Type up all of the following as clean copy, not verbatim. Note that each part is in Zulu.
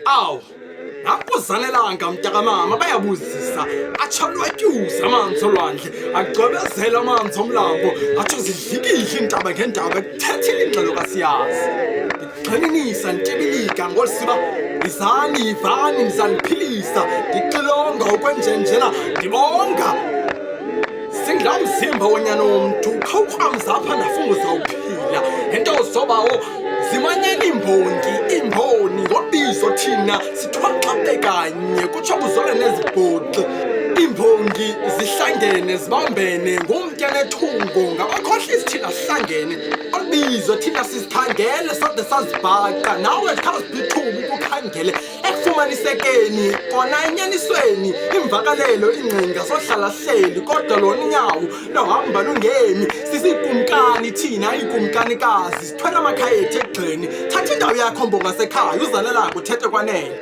Awu, nakuzalelanga mntakamama bayabuzisa, atsho lwatyuza amanzi olwandle, agcwebezela amanzi omlambo, atsho zidlikile iintaba ngeendaba, kuthethile ingxelo kasiyazi. Ndixheninisa ntibilika ngolisiba, izani yivani ndizaniphilisa, ndixilonga ukwenjenjena ndibonga. Singla mzimba wonyana womntu, khawukramza apha ndafunga uzawuphila, ngento zobawo zimanyeni imboni ngobizo thina sithwaxape kanye kutsho buzole nezibhoxi. Iimbongi zihlangene zibambene ngumtya nethungo, ngabakhohlisi thina sihlangene, olubizo thina sizithangele sode sazibhaqa, nawe khazipha ithuba ukukhangele ekufumanisekeni kona enyanisweni imvakalelo ingcinga zohlala hleli, kodwa lona unyawo lohamba lungemi. Sisikumkani thina ikumkanikazi, sithwele amakhaya ethu egxini, thatha indawo yakho mbongasekhaya uzalelako uthethe kwanele.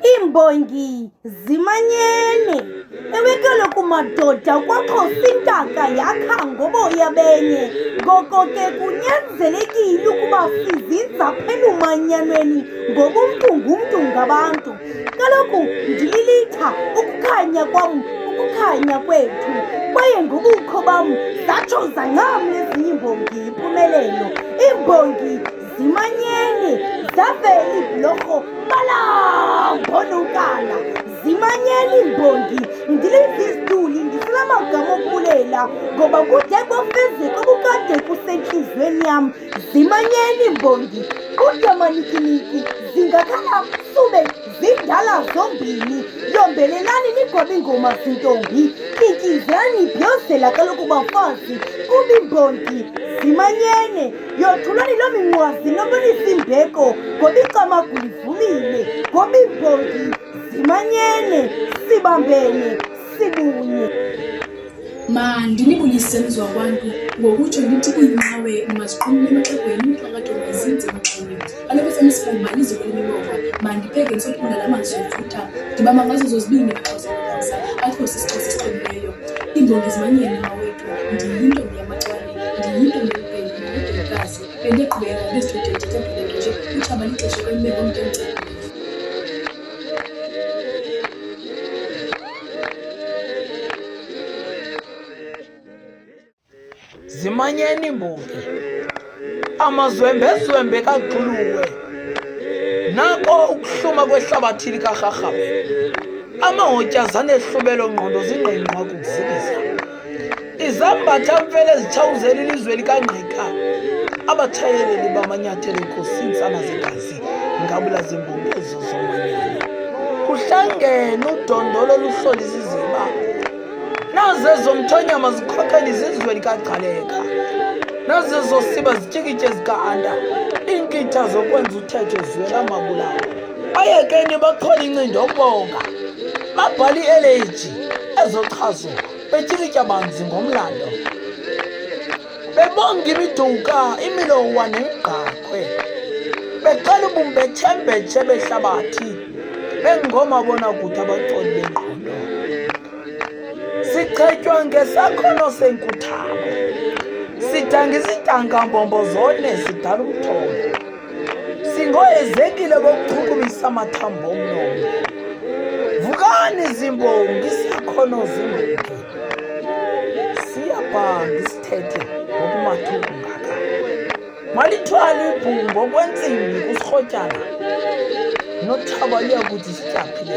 Iimbongi zimanyene, ewe kaloku madoda kwaXhosa intaka yakha ngoboya benye, ngoko ke kunyanzelekile ukuba sizinze apha elumanyanweni ngoba umntu ngumntu ngabantu. Kaloku ndililitha ukukhanya kwam, ukukhanya kwethu, kwaye ngobukho bam zatsho zancamla ezinye iimbongi impumelelo. Iimbongi zimanyene, zavela ibhlorho balambonokala, zimanyene iimbongi. Ndiliva isituli ndifuna amagama okubulela ngoba kude kwafezeka obukade kusentliziyweni yam. Zimanyene iimbongi, kodwa manikiniki zingakhala sube zindala zombini. Yombelelani nigobe iingoma zintombi, tyityizani nibhiyozela kaloku bafazi kuba iimbongi zimanyene. Yothulani loo minqwazi nobonisa imbeko ngoba icamagula ivumile, ngoba iimbongi zimanyene, sibambene sibunye. Mandinibuyiseni zwabantu ngokutsho ndithi iinqawe maziqhumile emaxhegweni, umthakato mazinze emaxhweni. Kaloku esemisifuba liziko lemilomo, mandipheke ndisophula la manzi ofutha, ndibamba ngazo zozibini ngaxhozelakaza, akho sisixhosa esiqinileyo. Iimbongi zimanyene mawethu, ndiyintombi yamaxwane, ndiyintombi yempembe nododakazi, bendiqhubeka ndizithethe ndithethe utshaba lixesha kwelimeko umntu emcebile. Zimanyene iimbongi, amazwembezwembe kaXuluwe, nako ukuhluma kwehlabathi likaRharhabe, amahotyazana ehlubelo-ngqondo zingqengqa kukuzikisa, izambatha mfele zitshawuzela ilizwe likaNgqika, abatshayeleli bamanyathelo enkosini sana zegazi, ngabula zimbongi ezo zomanyano. Kuhlangene udondolo luhlolisa iziba, nazezo mthonyama zikhokela izizwe likaGcaleka, nazezo siba zityikitye zika-Anda, iinkitha zokwenza uthetho zwela amabulawo. Bayekeni baqhola incindo okubonga, babhala ieleji ezochazo, betyikitya banzi ngomlando, bebonga imiduka, imilowa nemigqakhwe, becela ubumbethembetshe behlabathi, bengoomabonakude abacoli bengqondo. Sichetywa ngesakhono senkuthalo, sidangisa iintanga-mbombo zone zidala umthombo, singoyezekile bokuchukumisa amathambo omnombo. Vukani zimbongi, isakhono zimbongi, siyabhanga isithethe ngokumathuku ngaka, malithwala ibhumbo kwentsimbi kusirhotyana, nothaba liyakuthi sityhaphile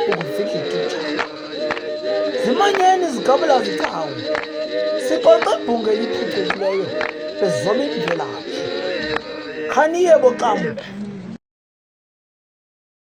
ukufihla itutshana. Zimanyene izigabula zicawu, sixoxe ibhunga eliphucukileyo bezobe imvelaphi. Khaniye boqambo.